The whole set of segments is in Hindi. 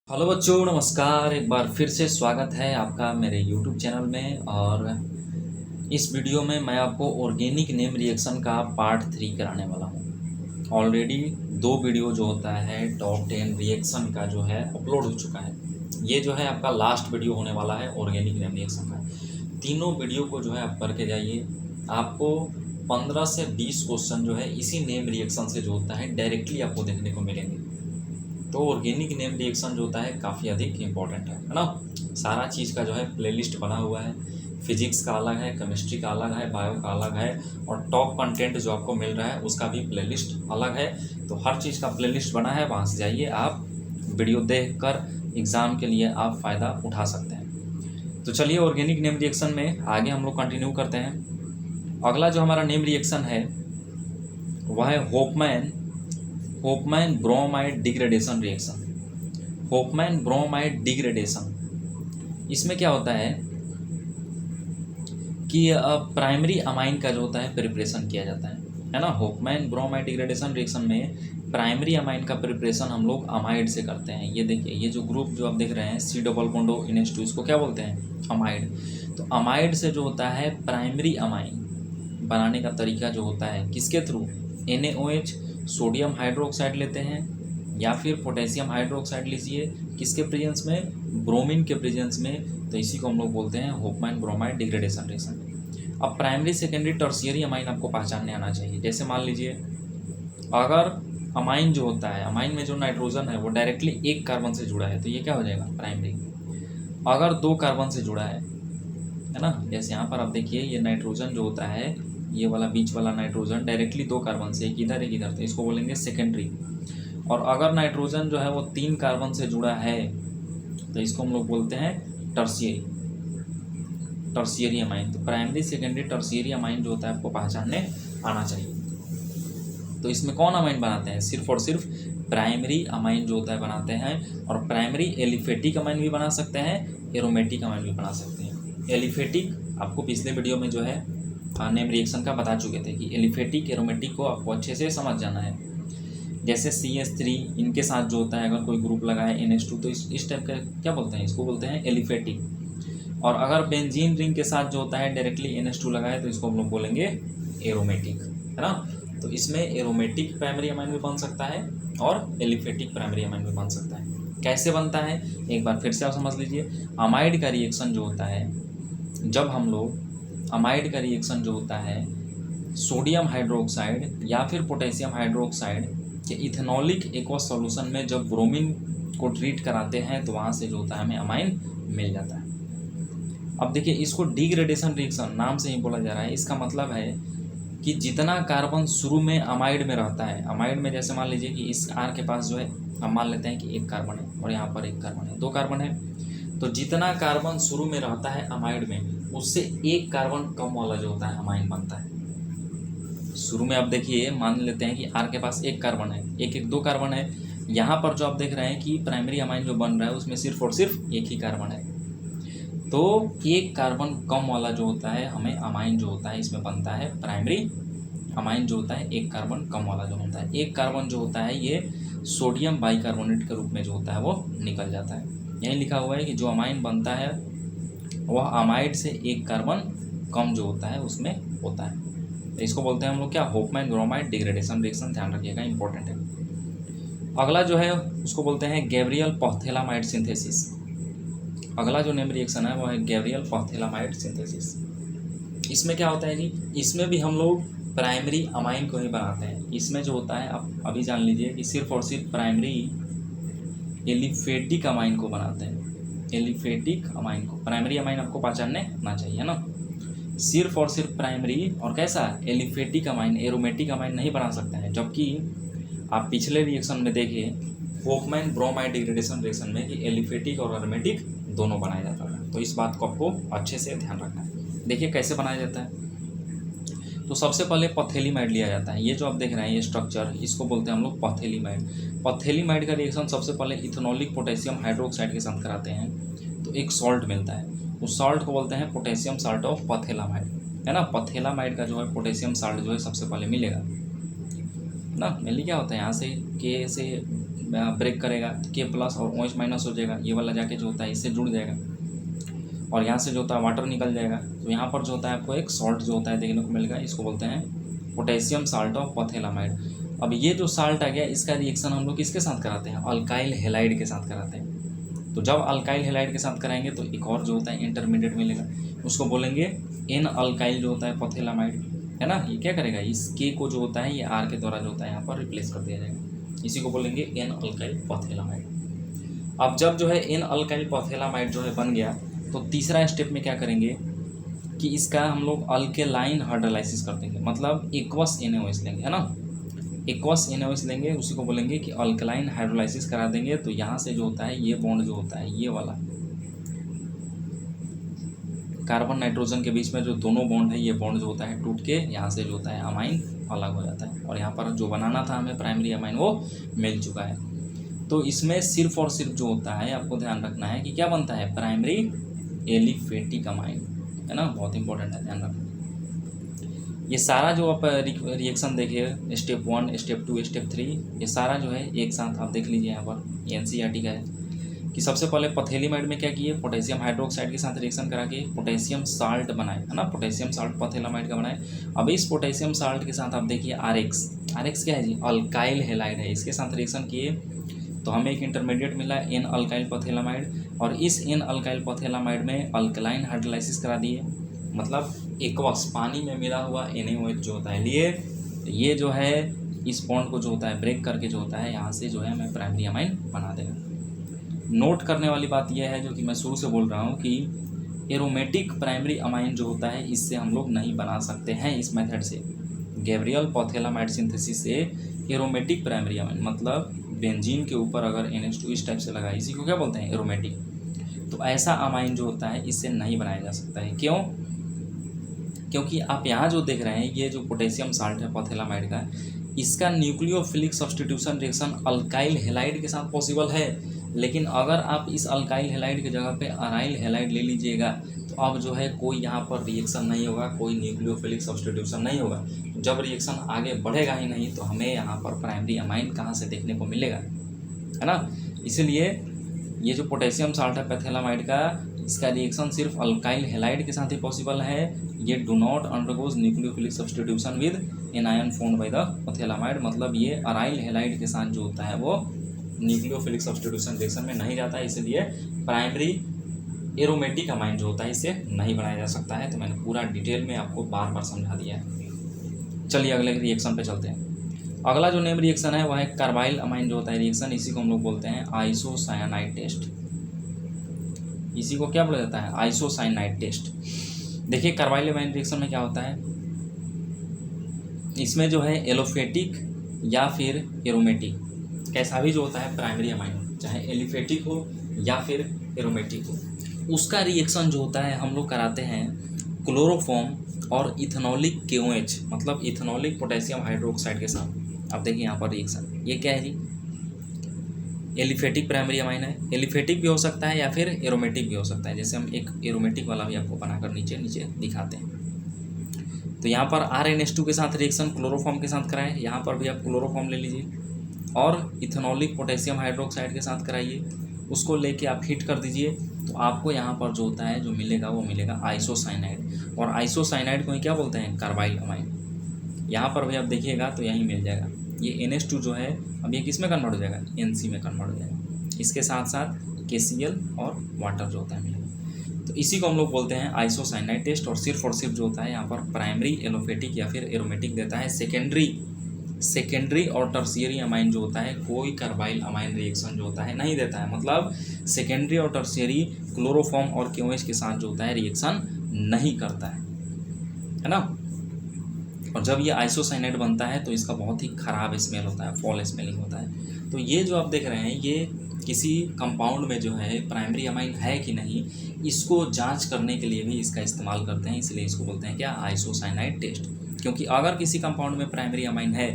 हेलो बच्चों, नमस्कार। एक बार फिर से स्वागत है आपका मेरे यूट्यूब चैनल में। और इस वीडियो में मैं आपको ऑर्गेनिक नेम रिएक्शन का पार्ट 3 कराने वाला हूँ। ऑलरेडी 2 वीडियो जो होता है टॉप 10 रिएक्शन का जो है अपलोड हो चुका है। ये जो है आपका लास्ट वीडियो होने वाला है ऑर्गेनिक नेम रिएक्शन का। तीनों वीडियो को जो है आप करके जाइए। आपको 15 से 20 क्वेश्चन जो है इसी नेम रिएक्शन से जो होता है डायरेक्टली आपको देखने को मिलेंगे। तो ऑर्गेनिक नेम रिएक्शन जो होता है काफ़ी अधिक इम्पोर्टेंट है ना। सारा चीज़ का जो है प्लेलिस्ट बना हुआ है। फिजिक्स का अलग है, केमिस्ट्री का अलग है, बायो का अलग है, और टॉप कंटेंट जो आपको मिल रहा है उसका भी प्लेलिस्ट अलग है। तो हर चीज़ का प्लेलिस्ट बना है, वहाँ से जाइए आप वीडियो देख कर एग्ज़ाम के लिए आप फ़ायदा उठा सकते हैं। तो चलिए ऑर्गेनिक नेम रिएक्शन में आगे हम लोग कंटिन्यू करते हैं। अगला जो हमारा नेम रिएक्शन है वह है Hopman bromide degradation reaction. Hopman bromide degradation, इसमें क्या होता है कि प्राइमरी अमाइन का जो होता है प्रिपरेशन किया जाता है ना। होपमैन ब्रोमाइड डिग्रेडेशन रिएक्शन में प्राइमरी अमाइन का प्रिपरेशन हम लोग अमाइड से करते हैं। ये देखिए, ये जो ग्रुप जो आप देख रहे हैं C++NH2, इसको क्या बोलते हैं? अमाइड। तो अमाइड से जो होता है प्राइमरी अमाइन बनाने का तरीका जो होता है किसके थ्रू? NaOH सोडियम हाइड्रोक्साइड लेते हैं, या फिर पोटेशियम हाइड्रोक्साइड लीजिए किसके प्रेजेंस में? ब्रोमीन के प्रेजेंस में। तो इसी को हम लोग बोलते हैं होपमैन ब्रोमाइड डिग्रेडेशन रिएक्शन। अब प्राइमरी सेकेंडरी टर्शियरी अमाइन आपको पहचानने आना चाहिए। जैसे मान लीजिए, अगर अमाइन जो होता है, अमाइन में जो नाइट्रोजन है वो डायरेक्टली एक कार्बन से जुड़ा है तो ये क्या हो जाएगा? प्राइमरी। अगर 2 कार्बन से जुड़ा है ना, जैसे यहाँ पर आप देखिए, ये नाइट्रोजन जो होता है, ये वाला बीच वाला नाइट्रोजन डायरेक्टली 2 कार्बन से, एक इधर एक इधर, तो इसको बोलेंगे सेकेंडरी। और अगर नाइट्रोजन जो है वो 3 कार्बन से जुड़ा है तो इसको हम लोग बोलते हैं टर्शियरी अमाइन। तो प्राइमरी सेकेंडरी टर्शियरी अमाइन जो होता है आपको पहचानने आना चाहिए। तो इसमें कौन अमाइन बनाते हैं? सिर्फ और सिर्फ प्राइमरी अमाइन जो होता है बनाते हैं। और प्राइमरी एलिफेटिक अमाइन भी बना सकते हैं, एरोमेटिक अमाइन भी बना सकते हैं। एलिफेटिक आपको पिछले वीडियो में जो है नेम रिएक्शन का बता चुके थे कि एलिफेटिक एरोमेटिक को आपको अच्छे से समझ जाना है। जैसे CH3 इनके साथ जो होता है, अगर कोई ग्रुप लगाए NH2, तो इस टाइप का क्या बोलते हैं? इसको बोलते हैं एलिफेटिक। और अगर बेंजीन रिंग के साथ जो होता है डायरेक्टली NH2 लगाए तो इसको हम लोग बोलेंगे एरोमेटिक, है ना। तो इसमें एरोमेटिक प्राइमरी अमाइन भी बन सकता है और एलिफेटिक प्राइमरी अमाइन भी बन सकता है। कैसे बनता है एक बार फिर से आप समझ लीजिए। अमाइड का रिएक्शन जो होता है, जब हम लोग अमाइड का रिएक्शन जो होता है सोडियम हाइड्रोक्साइड या फिर पोटेशियम हाइड्रोक्साइड के इथेनॉलिक एक्वस सॉल्यूशन में जब ब्रोमीन को ट्रीट कराते हैं तो वहाँ से जो होता है हमें अमाइन मिल जाता है। अब देखिए, इसको डिग्रेडेशन रिएक्शन नाम से ही बोला जा रहा है। इसका मतलब है कि जितना कार्बन शुरू में अमाइड में रहता है, अमाइड में जैसे मान लीजिए कि इस R के पास जो है, हम मान लेते हैं कि 1 कार्बन है और यहाँ पर 1 कार्बन है, 2 कार्बन है। तो जितना कार्बन शुरू में रहता है अमाइड में, उससे 1 कार्बन कम वाला जो होता है अमाइन बनता है। शुरू में आप देखिए, मान लेते हैं कि R के पास 1 कार्बन है, एक 2 कार्बन है। यहाँ पर जो आप देख रहे हैं कि प्राइमरी अमाइन जो बन रहा है उसमें सिर्फ और सिर्फ 1 ही कार्बन है। तो 1 कार्बन कम वाला जो होता है हमें अमाइन जो होता है इसमें बनता है प्राइमरी अमाइन जो होता है 1 कार्बन कम वाला जो होता है। 1 कार्बन जो होता है ये सोडियम बाइकार्बोनेट के रूप में जो होता है वो निकल जाता है। यही लिखा हुआ है कि जो अमाइन बनता है वह अमाइड से 1 कार्बन कम जो होता है उसमें होता है। तो इसको बोलते हैं हम लोग क्या? Hopman bromide degradation reaction. ध्यान रखिएगा, इंपॉर्टेंट है। अगला जो है उसको बोलते हैं गैब्रियल पॉर्थेलामाइड सिंथेसिस। अगला जो नेम रिएक्शन है वो है गैब्रियल पॉर्थेलामाइड सिंथेसिस। इसमें क्या होता है जी? इसमें भी हम लोग प्राइमरी अमाइन को ही बनाते हैं। इसमें जो होता है, आप अभी जान लीजिए कि सिर्फ और सिर्फ प्राइमरी एलिफेटिक अमाइन को बनाते हैं। एलिफेटिक अमाइन को, प्राइमरी अमाइन आपको पहचानने ना चाहिए ना। सिर्फ और सिर्फ प्राइमरी और कैसा एलिफेटिक अमाइन, एरोमेटिक अमाइन नहीं बना सकते हैं। जबकि आप पिछले रिएक्शन में देखिए होपमैन ब्रोमाइड डिग्रेडेशन रिएक्शन में कि एलिफेटिक और एरोमेटिक दोनों बनाया जाता था। तो इस बात को आपको अच्छे से ध्यान रखना है। देखिए कैसे बनाया जाता है। तो सबसे पहले पथेलीमाइड लिया जाता है। ये जो आप देख रहे हैं ये स्ट्रक्चर, इसको बोलते हैं हम लोग पथेलीमाइड। पथेलीमाइड का रिएक्शन सबसे पहले इथेनॉलिक पोटेशियम हाइड्रोक्साइड के साथ कराते हैं तो एक सॉल्ट मिलता है। उस सॉल्ट को बोलते हैं पोटेशियम साल्ट ऑफ पथेलामाइड, है ना। पथेलामाइड का जो है पोटेशियम साल्ट जो है सबसे पहले मिलेगा ना। मेनली क्या होता है, यहाँ से के से ब्रेक करेगा के प्लस और OH माइनस हो जाएगा, ये वाला जाके जो होता है इससे जुड़ जाएगा और यहाँ से जो होता है वाटर निकल जाएगा। तो यहाँ पर जो होता है आपको एक सॉल्ट जो होता है देखने को मिलेगा, इसको बोलते हैं पोटेशियम साल्ट ऑफ पथेलामाइड। अब ये जो साल्ट आ गया इसका रिएक्शन हम लोग किसके साथ कराते हैं, अल्काइल हेलाइड के साथ कराते हैं। तो जब अल्काइल हेलाइड के साथ कराएंगे तो एक और जो होता है इंटरमीडिएट मिलेगा, उसको बोलेंगे एन अल्काइल जो होता है पथेलामाइड, है ना। ये क्या करेगा, इस के को जो होता है ये आर के द्वारा जो होता है यहाँ पर रिप्लेस कर दिया जाएगा, इसी को बोलेंगे एन अल्काइल पथेलामाइड। अब जब जो है एन अल्काइल पथेलामाइड जो है बन गया तो तीसरा स्टेप में क्या करेंगे कि इसका हम लोग अल्केलाइन हाइड्रोलाइसिस कर देंगे, मतलब एक्वस NaOH लेंगे, है ना। एक्वस NaOH लेंगे, उसी को बोलेंगे कि अल्कलाइन हाइड्रोलाइसिस करा देंगे। तो यहाँ से जो होता है ये बॉन्ड जो होता है ये वाला कार्बन नाइट्रोजन के बीच में जो दोनों बॉन्ड है ये बॉन्ड जो होता है टूट के यहाँ से जो होता है अमाइन अलग हो जाता है और यहाँ पर जो बनाना था हमें प्राइमरी अमाइन वो मिल चुका है। तो इसमें सिर्फ और सिर्फ जो होता है आपको ध्यान रखना है कि क्या बनता है, प्राइमरी एलिफेटिक अमाइन, है ना, बहुत इंपॉर्टेंट है, ध्यान रखना। ये सारा जो आप रिएक्शन देखिए स्टेप 1 स्टेप 2 स्टेप 3 ये सारा जो है एक साथ आप देख लीजिए। यहाँ पर ये NCERT का है कि सबसे पहले पथेलामाइड में क्या किए, पोटेशियम हाइड्रोक्साइड के साथ रिएक्शन करा के पोटेशियम साल्ट बनाए, है ना, पोटेशियम साल्ट पथेलामाइड का बनाए। अब इस पोटेशियम साल्ट के साथ आप देखिए RX क्या है जी, अल्काइल हेलाइड है, इसके साथ रिएक्शन किए तो हमें एक इंटरमीडिएट मिला एन अल्काइल पथेलामाइड और इस एन अल्काइल पथेलामाइड में अल्कलाइन हाइड्रोलाइसिस करा दिए, मतलब एक्वस पानी में मिला हुआ NaOH जो होता है लिए, ये जो है इस बॉन्ड को जो होता है ब्रेक करके जो होता है यहाँ से जो है हमें प्राइमरी अमाइन बना देगा। नोट करने वाली बात यह है जो कि मैं शुरू से बोल रहा हूँ कि एरोमेटिक प्राइमरी अमाइन जो होता है इससे हम लोग नहीं बना सकते हैं इस मेथड से। गैब्रियल पथेलामाइड सिंथेसिस से एरोमेटिक प्राइमरी अमाइन मतलब बेंजीन के ऊपर अगर NH2 इस टाइप से लगा, इसी को क्या बोलते हैं एरोमेटिक। तो ऐसा अमाइन जो होता है इससे नहीं बनाया जा सकता है। क्यों, क्योंकि आप यहाँ जो देख रहे हैं ये जो पोटेशियम साल्ट है पथेलामाइड का, इसका nucleophilic substitution reaction alkyl halide के साथ पॉसिबल है, लेकिन अगर आप इस अल्काइल हेलाइड की जगह पे अराइल हेलाइड ले लीजिएगा तो अब जो है कोई यहाँ पर रिएक्शन नहीं होगा, कोई न्यूक्लियोफिलिक सब्स्टिट्यूशन नहीं होगा। जब रिएक्शन आगे बढ़ेगा ही नहीं तो हमें यहाँ पर प्राइमरी अमाइन कहाँ से देखने को मिलेगा, है ना। इसलिए ये जो पोटेशियम साल्ट है पथेलामाइड का, इसका रिएक्शन सिर्फ अल्काइल हेलाइड के साथ ही पॉसिबल है। ये do not undergoes nucleophilic substitution with anion formed by the phthalimide, मतलब ये अराइल हेलाइड के साथ जो होता है वो न्यूक्लियोफिलिक सब्स्टिट्यूशन रिएक्शन में नहीं जाता है, इसलिए प्राइमरी एरोमेटिक अमाइन जो होता है इसे नहीं बनाया जा सकता है। तो मैंने पूरा डिटेल में आपको बार बार समझा दिया है। चलिए अगले रिएक्शन पे चलते हैं। अगला जो नेम रिएक्शन है वह है कार्बाइल अमाइन जो होता है रिएक्शन, इसी को हम लोग बोलते हैं आइसोसाइनाइड टेस्ट। इसी को क्या बोला जाता है, आइसोसाइनाइड टेस्ट। देखिए कार्बाइल अमाइन रिएक्शन में क्या होता है, इसमें जो है एलोफेटिक या फिर एरोमेटिक कैसा भी जो होता है प्राइमरी अमाइन, चाहे एलिफेटिक हो या फिर एरोमेटिक हो, उसका रिएक्शन जो होता है हम लोग कराते हैं क्लोरोफॉर्म और इथेनॉलिक KOH मतलब इथेनॉलिक पोटेशियम हाइड्रोक्साइड के साथ। अब देखिए यहाँ पर रिएक्शन ये क्या है जी, एलिफेटिक प्राइमरी अमाइन है। एलिफेटिक भी हो सकता है या फिर एरोमेटिक भी हो सकता है, जैसे हम एक एरोमेटिक वाला भी आपको बनाकर नीचे नीचे दिखाते हैं। तो यहाँ पर RNH2 के साथ रिएक्शन क्लोरोफॉर्म के साथ कराएं, यहाँ पर भी आप क्लोरोफॉर्म ले लीजिए और इथेनॉलिक पोटेशियम हाइड्रोक्साइड के साथ कराइए, उसको लेके आप हीट कर दीजिए तो आपको यहाँ पर जो होता है जो मिलेगा वो मिलेगा आइसोसाइनाइड। और आइसोसाइनाइड को ही क्या बोलते हैं, कार्बाइल अमाइन। यहाँ पर भी आप देखिएगा तो यहीं मिल जाएगा, ये NH2 जो है अब ये किस में कन्वर्ट हो जाएगा, NC में कन्वर्ट हो जाएगा, इसके साथ साथ KCl और वाटर जो होता है मिलेगा। तो इसी को हम लोग बोलते हैं आइसोसाइनाइड टेस्ट। और सिर्फ जो होता है यहाँ पर प्राइमरी एलोफेटिक या फिर एरोमेटिक देता है। सेकेंडरी और टर्शियरी अमाइन जो होता है कोई कार्बाइल अमाइन रिएक्शन जो होता है नहीं देता है, मतलब सेकेंडरी और टर्शियरी क्लोरोफॉर्म और KOH के साथ जो होता है रिएक्शन नहीं करता है ना। और जब ये आइसोसाइनाइड बनता है तो इसका बहुत ही ख़राब स्मेल होता है, फॉल स्मेलिंग होता है। तो ये जो आप देख रहे हैं ये किसी कंपाउंड में जो है प्राइमरी अमाइन है कि नहीं, इसको जांच करने के लिए भी इसका इस्तेमाल करते हैं, इसलिए इसको बोलते हैं क्या, आइसोसाइनाइड टेस्ट। क्योंकि अगर किसी कंपाउंड में प्राइमरी अमाइन है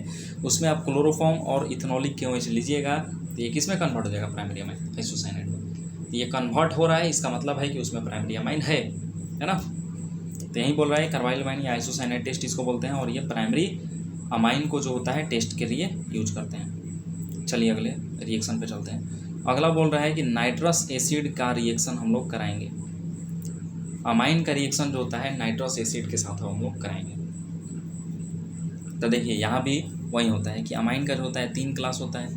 उसमें आप क्लोरोफॉर्म और इथेनॉलिक KOH लीजिएगा तो ये किस में कन्वर्ट हो जाएगा, प्राइमरी अमाइन, आइसोसाइनाइड में। तो ये कन्वर्ट हो रहा है, इसका मतलब है कि उसमें प्राइमरी अमाइन है ना। तो यही बोल रहा है कार्बाइल अमाइन या आइसोसाइनाइड टेस्ट इसको बोलते हैं, और ये प्राइमरी अमाइन को जो होता है टेस्ट के लिए यूज करते हैं। चलिए अगले रिएक्शन पे चलते हैं। अगला बोल रहा है कि नाइट्रस एसिड का रिएक्शन हम लोग कराएंगे। अमाइन का रिएक्शन जो होता है नाइट्रस एसिड के साथ हम लोग कराएंगे। तो देखिए यहाँ भी वही होता है कि अमाइन का जो होता है 3 क्लास होता है,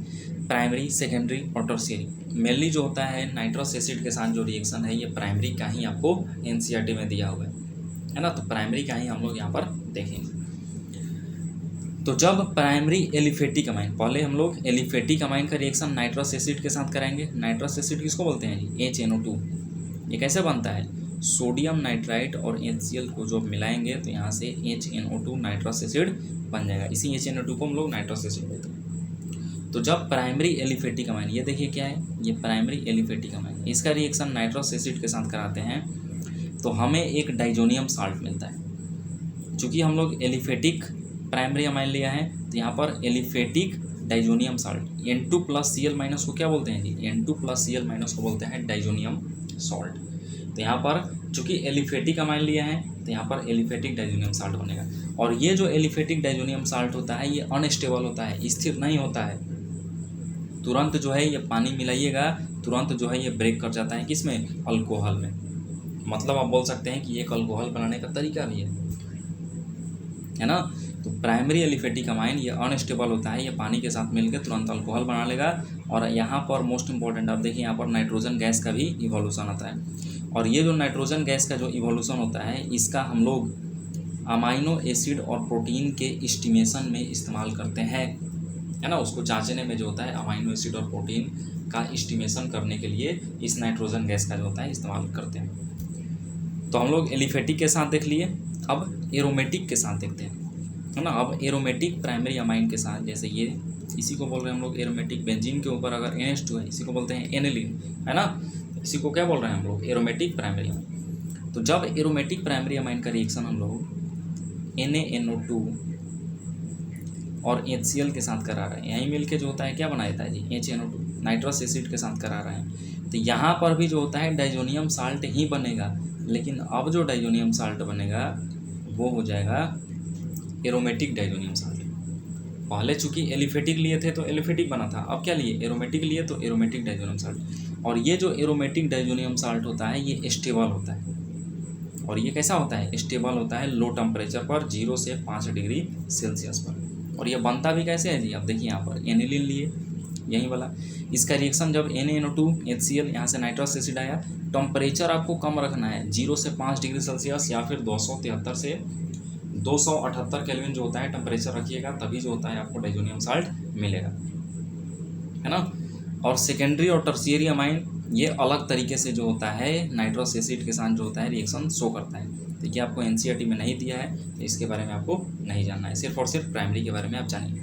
प्राइमरी, सेकेंडरी और टर्शियरी। मेनली जो होता है नाइट्रस एसिड के साथ जो रिएक्शन है ये प्राइमरी का ही आपको एनसीईआरटी में दिया हुआ है ना, तो प्राइमरी का ही हम लोग यहाँ पर देखेंगे। तो जब प्राइमरी एलिफेटिक अमाइन, पहले हम लोग एलिफेटिक अमाइन का रिएक्शन नाइट्रस एसिड के साथ कराएंगे। नाइट्रस एसिड किसको बोलते हैं जी? HNO2। ये कैसे बनता है? सोडियम नाइट्राइट और HCl को जब मिलाएंगे तो यहाँ से HNO2 नाइट्रस एसिड बन जाएगा। इसी HNO2 को हम लोग नाइट्रस एसिड बोलते हैं। तो जब प्राइमरी एलिफेटिक अमाइन, ये देखिए क्या है, ये प्राइमरी एलिफेटिक अमाइन, इसका रिएक्शन नाइट्रस एसिड के साथ कराते हैं तो हमें एक डाइजोनियम साल्ट मिलता है। चूँकि हम लोग एलिफेटिक प्राइमरी अमाइन लिया है तो यहाँ पर एलिफेटिक डाइजोनियम साल्ट N2+Cl- को क्या बोलते हैं जी? N2+Cl- को बोलते हैं डाइजोनियम सॉल्ट। तो यहाँ पर चूँकि एलिफेटिक अमाइन लिया है तो यहाँ पर एलिफेटिक डाइजोनियम साल्ट बनेगा। और ये जो एलिफेटिक डाइजोनियम साल्ट होता है ये अनस्टेबल होता है, स्थिर नहीं होता है। तुरंत जो है ये पानी मिलाइएगा, तुरंत जो है ये ब्रेक कर जाता है किसमें? अल्कोहल में। मतलब आप बोल सकते हैं कि एक अल्कोहल बनाने का तरीका भी है ना। तो प्राइमरी एलिफेटिक अमाइन ये अनस्टेबल होता है, ये पानी के साथ मिलकर तुरंत अल्कोहल बना लेगा। और यहाँ पर मोस्ट इंपॉर्टेंट आप देखिए, यहाँ पर नाइट्रोजन गैस का भी इवोल्यूशन आता है। और ये जो नाइट्रोजन गैस का जो इवोल्यूशन होता है इसका हम लोग अमाइनो एसिड और प्रोटीन के एस्टिमेशन में इस्तेमाल करते हैं, है ना। उसको जांचने में जो होता है अमाइनो एसिड और प्रोटीन का एस्टिमेशन करने के लिए इस नाइट्रोजन गैस का जो होता है इस्तेमाल करते हैं। तो हम लोग एलिफेटिक के साथ देख लिए, अब एरोमेटिक के साथ देखते हैं, है ना। अब एरोमेटिक प्राइमरी अमाइन के साथ, जैसे ये इसी को बोल रहे हैं हम लोग एरोमेटिक। बेंजीन के ऊपर अगर NH2 है इसी को बोलते हैं एनिलीन, है ना। इसी को क्या बोल रहे हैं हम लोग? Aromatic primary amine. तो जब एरोमेटिक प्राइमरी अमाइन का रिएक्शन हम लोग NaNO2 और HCl के साथ करा रहे हैं, यहीं मिलके जो होता है क्या बना देता है जी? HNO2 नाइट्रस एसिड के साथ करा रहे हैं। तो यहाँ पर भी जो होता है डाइजोनियम साल्ट ही बनेगा, लेकिन अब जो डाइजोनियम साल्ट बनेगा वो हो जाएगा एरोमेटिक डाइजोनियम साल्ट। पहले चूंकि एलिफेटिक लिए थे तो एलिफेटिक बना था, अब क्या लिए? एरोमेटिक लिए तो एरोमेटिक डाइजोनियम साल्ट। और ये जो एरोमेटिक डाइजोनियम साल्ट होता है ये स्टेबल होता है। और ये कैसा होता है? स्टेबल होता है लो टेम्परेचर पर, 0 से 5 डिग्री सेल्सियस पर। और ये बनता भी कैसे है जी? आप देखिए यहाँ पर एनिलीन लिए, यही वाला। इसका रिएक्शन जब NaNO2 HCl यहाँ से नाइट्रस एसिड आया, टेम्परेचर आपको कम रखना है, 0 से 5 डिग्री सेल्सियस या फिर 273 से 278 केल्विन जो होता है टेम्परेचर रखिएगा, तभी जो होता है आपको डाइजोनियम साल्ट मिलेगा, है ना। और सेकेंडरी और टर्शियरी अमाइन ये अलग तरीके से जो होता है नाइट्रस एसिड के साथ जो होता है रिएक्शन शो करता है। तो ये आपको NCERT में नहीं दिया है तो इसके बारे में आपको नहीं जानना है, सिर्फ और सिर्फ प्राइमरी के बारे में आप जानिए।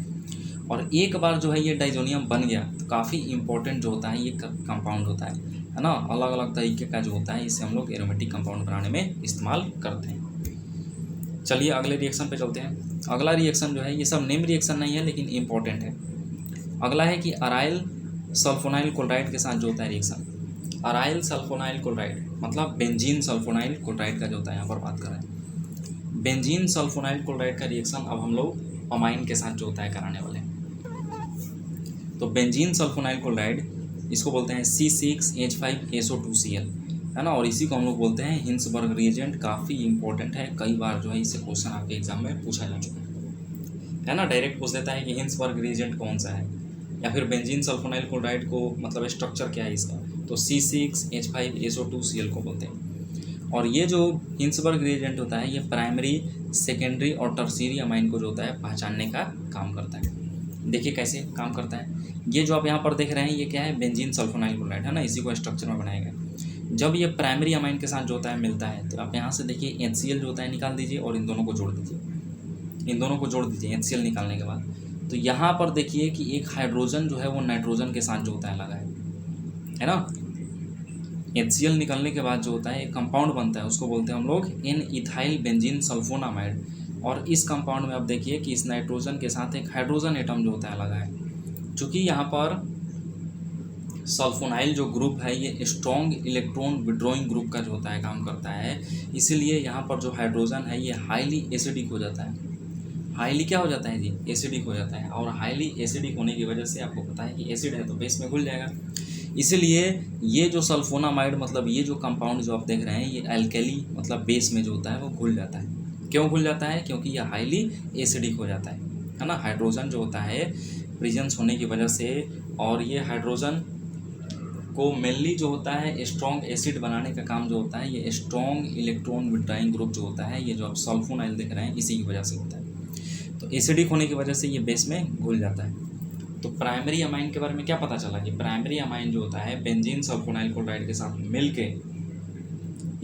और एक बार जो है ये डाइजोनियम बन गया तो काफ़ी इंपॉर्टेंट जो होता है ये कंपाउंड होता है ना। अलग अलग तरीके का जो होता है इसे हम लोग एरोमेटिक कंपाउंड बनाने में इस्तेमाल करते हैं। चलिए अगले रिएक्शन पे चलते हैं। अगला रिएक्शन जो है ये सब नेम रिएक्शन नहीं है लेकिन इम्पॉर्टेंट है। अगला है कि अराइल सल्फोनाइल क्लोराइड के साथ जो होता है रिएक्शन, अराइल सल्फोनाइल क्लोराइड मतलब बेंजीन सल्फोनाइल क्लोराइड का जो होता है यहाँ पर बात कर रहे हैं। बेंजीन सल्फोनाइल क्लोराइड का रिएक्शन अब हम लोग अमाइन के साथ जो होता है कराने वाले हैं। तो बेंजीन सल्फोनाइल क्लोराइड इसको बोलते हैं C6H5SO2Cl, है ना। और इसी को हम लोग बोलते हैं हिंसबर्ग रिएजेंट। काफ़ी इंपॉर्टेंट है, कई बार जो है इससे क्वेश्चन आपके एग्जाम में पूछा जा चुका है ना। डायरेक्ट पूछ देता है कि हिंसबर्ग रिएजेंट कौन सा है, या फिर बेंजीन सल्फोनाइल क्लोराइड को मतलब स्ट्रक्चर क्या है इसका, तो C6H5SO2Cl को बोलते हैं। और ये जो हिंसबर्ग रिएजेंट होता है ये प्राइमरी, सेकेंडरी और टर्शियरी अमाइन को जो होता है पहचानने का काम करता है। देखिए कैसे काम करता है। ये जो आप यहाँ पर देख रहे हैं ये क्या है? बेंजीन सल्फोनाइल क्लोराइड, है ना। इसी को स्ट्रक्चर में बनाया गया। जब ये प्राइमरी अमाइन के साथ जो होता है मिलता है तो आप यहाँ से देखिए HCl जो होता है निकाल दीजिए और इन दोनों को जोड़ दीजिए, इन दोनों को जोड़ दीजिए HCl निकालने के बाद। तो यहाँ पर देखिए कि एक हाइड्रोजन जो है वो नाइट्रोजन के साथ जो होता है लगा है ना। HCl निकलने के बाद जो होता है एक कंपाउंड बनता है, उसको बोलते हैं हम लोग N-इथाइल बेंजीन सल्फोनामाइड। और इस कंपाउंड में आप देखिए कि इस नाइट्रोजन के साथ एक हाइड्रोजन एटम जो होता है लगा है। चूँकि यहाँ पर सल्फोनाइल जो ग्रुप है ये स्ट्रॉन्ग इलेक्ट्रॉन विड्रॉइंग ग्रुप का जो होता है काम करता है, इसीलिए यहाँ पर जो हाइड्रोजन है ये हाईली एसिडिक हो जाता है। हाईली क्या हो जाता है जी, एसिडिक हो जाता है, और हाईली एसिडिक होने की वजह से आपको पता है कि एसिड है तो बेस में घुल जाएगा। इसलिए ये जो सल्फोनामाइड मतलब ये जो कंपाउंड जो आप देख रहे हैं ये अल्कली मतलब बेस में जो होता है वो घुल जाता है। क्यों घुल जाता है? क्योंकि ये हाईली एसिडिक हो जाता है ना। हाइड्रोजन जो होता है प्रेजेंस होने की वजह से, और ये हाइड्रोजन को मेनली जो होता है स्ट्रॉन्ग एसिड बनाने का काम जो होता है, ये स्ट्रॉन्ग इलेक्ट्रॉन विड्राइंग ग्रुप जो होता है, ये जो आप सल्फोनाइल देख रहे हैं इसी की वजह से होता है। तो एसिडिक होने की वजह से ये बेस में घुल जाता है। तो प्राइमरी अमाइन के बारे में क्या पता चला कि प्राइमरी अमाइन जो होता है बेंजीन सल्फोनाइल क्लोराइड के साथ मिलके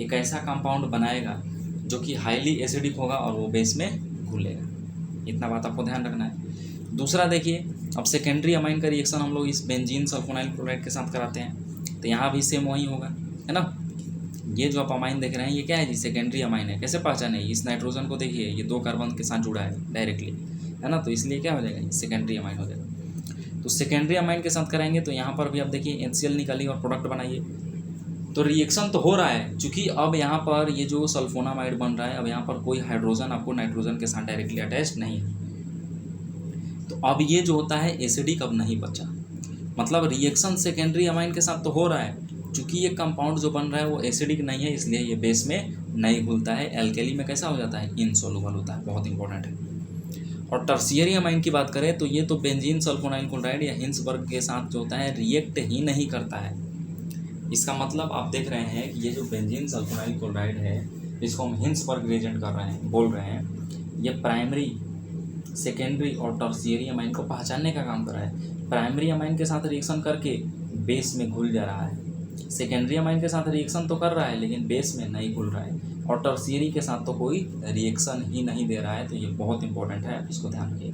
एक ऐसा कंपाउंड बनाएगा जो कि हाईली एसिडिक होगा और वो बेस में घुलेगा। इतना बात आपको ध्यान रखना है। दूसरा देखिए, अब सेकेंडरी अमाइन का रिएक्शन हम लोग इस बेंजीन सल्फोनाइल क्लोराइड के साथ कराते हैं, तो यहाँ भी सेम वही होगा, है ना। ये जो आप अमाइन देख रहे हैं ये क्या है जी, सेकेंडरी अमाइन है। कैसे पहचाने? इस नाइट्रोजन को देखिए, ये 2 कार्बन के साथ जुड़ा है डायरेक्टली, है ना, तो इसलिए क्या हो जाएगा, ये सेकेंडरी अमाइन हो जाएगा। तो सेकेंडरी अमाइन के साथ कराएंगे तो यहाँ पर भी आप देखिए HCl निकालिए और प्रोडक्ट बनाइए। तो रिएक्शन तो हो रहा है, चूँकि अब यहाँ पर ये जो सल्फोनामाइड बन रहा है, अब यहाँ पर कोई हाइड्रोजन आपको नाइट्रोजन के साथ डायरेक्टली अटैच नहीं है, तो अब ये जो होता है एसिडिक अब नहीं बचा। मतलब रिएक्शन सेकेंडरी अमाइन के साथ तो हो रहा है, चूँकि ये कंपाउंड जो बन रहा है वो एसिडिक नहीं है, इसलिए ये बेस में नहीं घुलता है। एल्केली में कैसा हो जाता है, इनसोल्यूबल होता है, बहुत इंपॉर्टेंट है। और टर्शियरी अमाइन की बात करें तो ये तो बेंजीन सल्फोनाइल क्लोराइड या हिंसबर्ग के साथ जो होता है रिएक्ट ही नहीं करता है। इसका मतलब आप देख रहे हैं कि ये जो बेंजीन सल्फोनाइल क्लोराइड है इसको हम हिंसबर्ग रिएजेंट कर रहे हैं, बोल रहे हैं, ये प्राइमरी, सेकेंडरी और टर्शियरी अमाइन को पहचानने का काम कर रहा है। प्राइमरी अमाइन के साथ रिएक्शन करके बेस में घुल जा रहा है, सेकेंडरी अमाइन के साथ रिएक्शन तो कर रहा है लेकिन बेस में नहीं घुल रहा है, और टर्शियरी के साथ तो कोई रिएक्शन ही नहीं दे रहा है। तो ये बहुत इंपॉर्टेंट है, इसको ध्यान रखिए।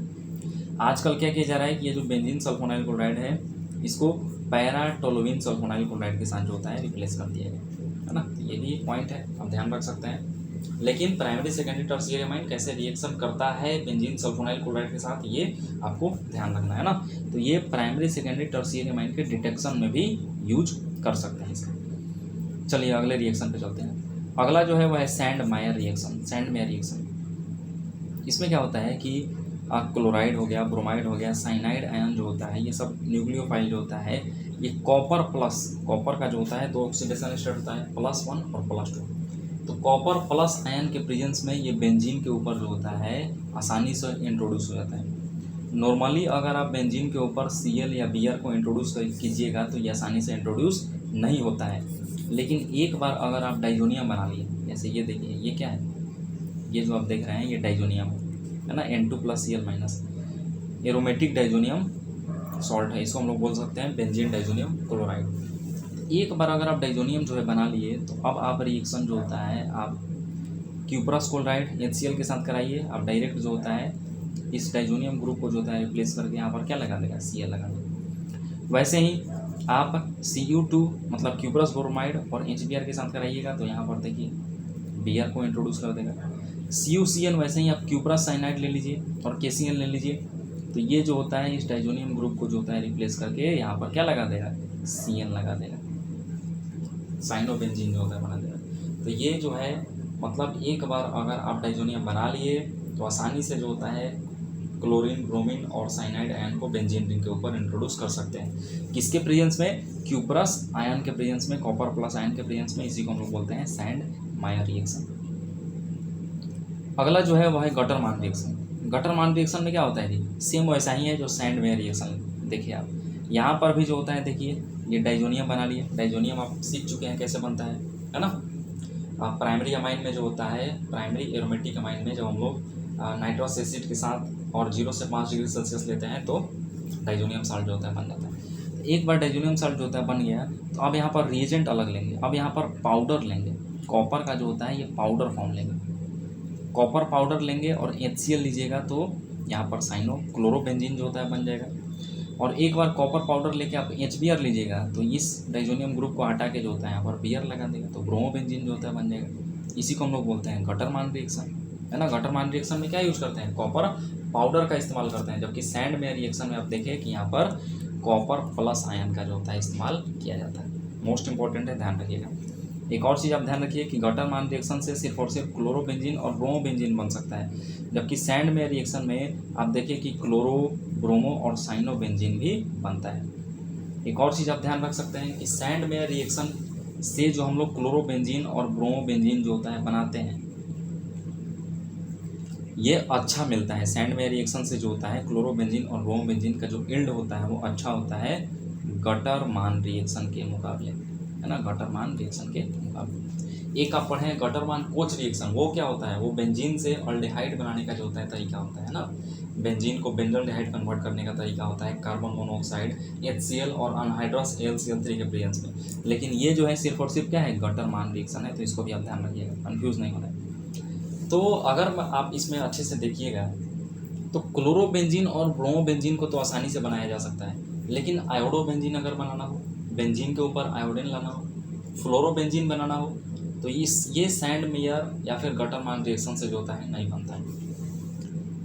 आजकल क्या किया जा रहा है कि ये जो बेंजीन सल्फोनाइल क्लोराइड है इसको पैरा टोलुइन सल्फोनाइल क्लोराइड के साथ जो होता है रिप्लेस कर दिया गया, है ना। तो ये भी एक पॉइंट है, आप ध्यान रख सकते हैं। लेकिन प्राइमरी सेकेंडरी टर्शियरी अमाइन कैसे रिएक्शन करता है बेंजीन सल्फोनाइल क्लोराइड के साथ, ये आपको ध्यान रखना है ना। तो ये प्राइमरी सेकेंडरी टर्शियरी अमाइन के डिटेक्शन में भी यूज कर सकते हैं इसका। चलिए अगले रिएक्शन पे चलते हैं। अगला जो है वह है सैंड मायर रिएक्शन। सैंड मायर रिएक्शन, इसमें क्या होता है कि क्लोराइड हो गया, ब्रोमाइड हो गया, साइनाइड आयन जो होता है, ये सब न्यूक्लियोफाइल जो होता है, ये कॉपर प्लस, कॉपर का जो होता है 2 ऑक्सीडेशन स्टेट होता है, +1 और +2। तो कॉपर प्लस आयन के प्रेजेंस में ये बेंजीन के ऊपर जो होता है आसानी से इंट्रोड्यूस हो जाता है। नॉर्मली अगर आप बेंजीन के ऊपर Cl या Br को इंट्रोड्यूस कीजिएगा तो ये आसानी से इंट्रोड्यूस नहीं होता है। लेकिन एक बार अगर आप डाइजोनियम बना लिए, जैसे ये देखिए, ये क्या है, ये जो आप देख रहे हैं ये डाइजोनियम है ना, N2+Cl-, एरोमेटिक डाइजोनियम सॉल्ट है, इसको हम लोग बोल सकते हैं बेंजीन डाइजोनियम क्लोराइड। एक बार अगर आप डाइजोनियम जो है बना लिए तो अब आप रिएक्शन जो होता है आप क्यूप्रस क्लोराइड HCl के साथ कराइए। आप डायरेक्ट जो होता है इस डाइजोनियम ग्रुप को जो होता है रिप्लेस करके यहाँ पर क्या लगा देगा, Cl लगा देगा। वैसे ही आप Cu2 मतलब क्यूप्रस ब्रोमाइड और HBr के साथ कराइएगा तो यहाँ पर देखिए Br को इंट्रोड्यूस कर देगा। CuCl वैसे ही आप क्यूप्रस साइनाइड ले लीजिए और KCl ले लीजिए, तो ये जो होता है इस डाइजोनियम ग्रुप को जो होता है रिप्लेस करके यहाँ पर क्या लगा देगा, Cl लगा देगा, साइनोबेंजीन जो होता है बना देगा। तो ये जो है मतलब एक बार अगर आप डाइजोनियम बना लिए तो आसानी से जो होता है क्लोरीन, ब्रोमीन और साइनाइड आयन को बेंजीन रिंग के ऊपर इंट्रोड्यूस कर सकते हैं। किसके प्रेजेंस में, क्यूप्रस आयन के प्रेजेंस में, कॉपर प्लस आयन के प्रेजेंस में। इसी को हम लोग बोलते हैं सैंड मायर रिएक्शन। अगला जो है वह है गटरमान रिएक्शन। गटरमान रिएक्शन में क्या होता है जी, सेम वैसा ही है जो सैंड मायर रिएक्शन। देखिए आप यहाँ पर भी जो होता है, देखिए ये डाइजोनियम बना लिए। डाइजोनियम आप सीख चुके हैं कैसे बनता है ना। प्राइमरी अमाइन में जो होता है, प्राइमरी एरोमेटिक अमाइन में जब हम लोग नाइट्रस एसिड के साथ और 0 से 5 डिग्री सेल्सियस लेते हैं तो डाइजोनियम साल्ट जो होता है बन जाता है। एक बार डाइजोनियम साल्ट जो होता है बन गया तो अब यहाँ पर रिएजेंट अलग लेंगे। अब यहाँ पर पाउडर लेंगे, कॉपर का जो होता है ये पाउडर फॉर्म लेंगे, कॉपर पाउडर लेंगे और HCl लीजिएगा तो यहाँ पर साइनो क्लोरोबेंजीन जो होता है बन जाएगा। और एक बार कॉपर पाउडर लेके आप HBr लीजिएगा तो इस डाइजोनियम ग्रुप को हटा के जो होता है यहाँ पर Br लगा देगा तो ब्रोमोबेंजीन जो होता है बन जाएगा। इसी को हम लोग बोलते हैं गटरमान रिएक्शन, है ना। गटरमान रिएक्शन में क्या यूज़ करते हैं, कॉपर पाउडर का इस्तेमाल करते हैं, जबकि सैंड में रिएक्शन में आप देखें कि यहाँ पर कॉपर प्लस आयन का जो होता है इस्तेमाल किया जाता है। मोस्ट इंपॉर्टेंट है, ध्यान रखिएगा। एक और चीज़ आप ध्यान रखिए कि गटरमान रिएक्शन से सिर्फ और सिर्फ क्लोरोबेंजीन और ब्रोमोबेंजीन बन सकता है, जबकि सैंडमेयर रिएक्शन में आप देखिए कि क्लोरो, ब्रोमो और साइनोबेंजीन भी बनता है। एक और चीज़ आप ध्यान रख सकते हैं कि सैंडमेयर रिएक्शन से जो हम लोग क्लोरोबेंजीन और ब्रोमोबेंजीन जो होता है बनाते हैं, ये अच्छा मिलता है। सैंडमेयर रिएक्शन से जो होता है क्लोरोबेंजीन और ब्रोमोबेंजीन का जो यील्ड होता है वो अच्छा होता है गटरमान रिएक्शन के मुकाबले, है ना, गटरमान रिएक्शन के मुकाबले। एक आप पढ़े गटरमान कोच रिएक्शन, वो क्या होता है, वो बेंजीन से अल्डिहाइड बनाने का जो होता है तरीका होता है ना, बेंजीन को बेंजल्डिहाइड कन्वर्ट करने का तरीका होता है कार्बन मोनोऑक्साइड HCl और अनहाइड्रस AlCl3 के प्रेजेंस में। लेकिन ये जो है सिर्फ और सिर्फ क्या है, गटरमान रिएक्शन है, तो इसको भी आप ध्यान रखिएगा, कन्फ्यूज़ नहीं होना है। तो अगर आप इसमें अच्छे से देखिएगा तो क्लोरोबेंजीन और ब्रोमोबेंजीन को तो आसानी से बनाया जा सकता है, लेकिन आयोडोबेंजीन अगर बनाना हो, बेंजीन के ऊपर आयोडीन लाना हो, फ्लोरोबेंजीन बनाना हो, तो ये सैंडमेयर या फिर गटरमान रिएक्शन से जो होता है नहीं बनता है।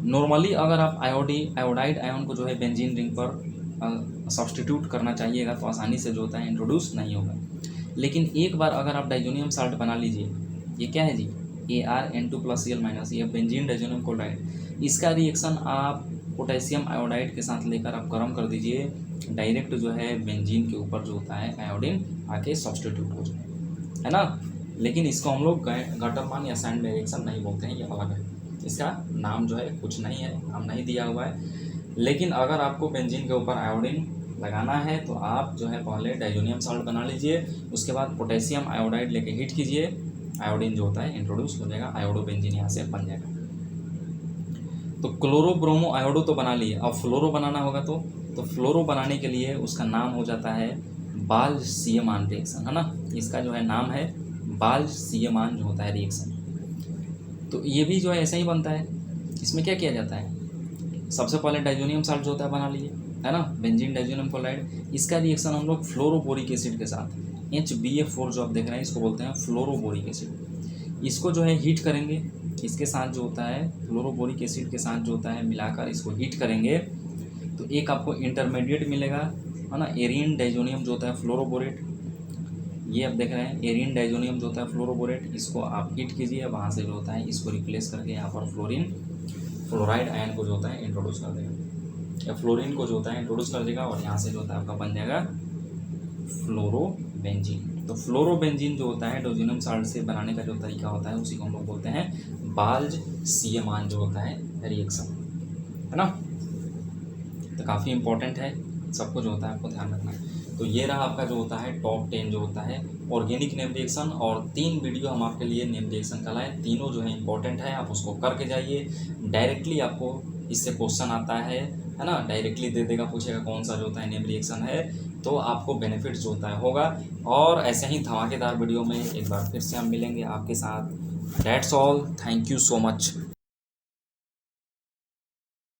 नॉर्मली अगर आप आयोडाइड आयन को जो है बेंजीन रिंग पर सब्सटीट्यूट करना चाहिएगा तो आसानी से जो होता है इंट्रोड्यूस नहीं होगा। लेकिन एक बार अगर आप डाइजोनियम साल्ट बना लीजिए, ये क्या है जी, ArN2+Cl-, ये बेंजीन डाइजोनियम क्लोराइड, इसका रिएक्शन आप पोटेशियम आयोडाइड के साथ लेकर आप गर्म कर दीजिए, डायरेक्ट जो है बेंजीन के ऊपर जो होता है आयोडीन आके सब्सटीट्यूट हो जाए, है ना। लेकिन इसको हम लोग गटरमान या सैंडमेयर रिएक्शन नहीं बोलते हैं, ये अलग है, इसका नाम जो है कुछ नहीं है, नाम नहीं दिया हुआ है। लेकिन अगर आपको बेंजीन के ऊपर आयोडीन लगाना है तो आप जो है पहले डाइजोनियम साल्ट बना लीजिए, उसके बाद पोटेशियम आयोडाइड लेके हीट कीजिए, आयोडीन जो होता है इंट्रोड्यूस हो जाएगा, आयोडोबेंजीन यहाँ से बन जाएगा। तो क्लोरो ब्रोमो आयोडो तो बना लिए, अब फ्लोरो बनाना होगा तो फ्लोरो बनाने के लिए उसका नाम हो जाता है बाल्ज-सिएमान रिएक्शन, है ना, इसका जो है नाम है बाल्ज-सिएमान जो होता है रिएक्शन। तो ये भी जो है ऐसा ही बनता है। इसमें क्या किया जाता है, सबसे पहले डाइजोनियम साल्ट जो होता है बना लिए, है ना, बेंजीन डाइजोनियम क्लोराइड, इसका रिएक्शन हम लोग फ्लोरोबोरिक एसिड के साथ HBA4 जो आप देख रहे हैं इसको बोलते हैं फ्लोरोबोरिक एसिड, इसको जो है हीट करेंगे, इसके साथ जो होता है फ्लोरोबोरिक एसिड के साथ जो होता है मिलाकर इसको हीट करेंगे तो एक आपको इंटरमीडिएट मिलेगा, है ना, एरीन डाइजोनियम जो होता है फ्लोरोबोरेट, ये आप देख रहे हैं एरीन डाइजोनियम जो होता है फ्लोरोबोरेट, इसको आप हीट कीजिए, वहाँ से जो होता है इसको रिप्लेस करके यहाँ पर फ्लोराइड आयन को जो होता है इंट्रोड्यूस कर देगा, या फ्लोरीन को जो होता है इंट्रोड्यूस कर देगा, और यहाँ से जो होता है आपका बन जाएगा फ्लोरोबेंजीन। तो फ्लोरोबेंजीन जो होता है डाइजोनियम साल्ट से बनाने का जो तरीका होता है उसी को हम लोग बोलते हैं बाल्ज-सिएमान जो होता है रिएक्शन, है ना। तो काफ़ी इंपॉर्टेंट है, सबको जो होता है आपको ध्यान रखना है। तो ये रहा आपका जो होता है टॉप 10 जो होता है ऑर्गेनिक नेम रिएक्शन, और 3 वीडियो हम आपके लिए नेम रिएक्शन का लाए, तीनों जो है इंपॉर्टेंट है, आप उसको करके जाइए। डायरेक्टली आपको इससे क्वेश्चन आता है ना, डायरेक्टली दे देगा, पूछेगा कौन सा जो होता है नेम रिएक्शन है, तो आपको बेनिफिट जो होता है होगा। और ऐसे ही धमाकेदार वीडियो में एक बार फिर से हम मिलेंगे आपके साथ। That's all, thank you so much.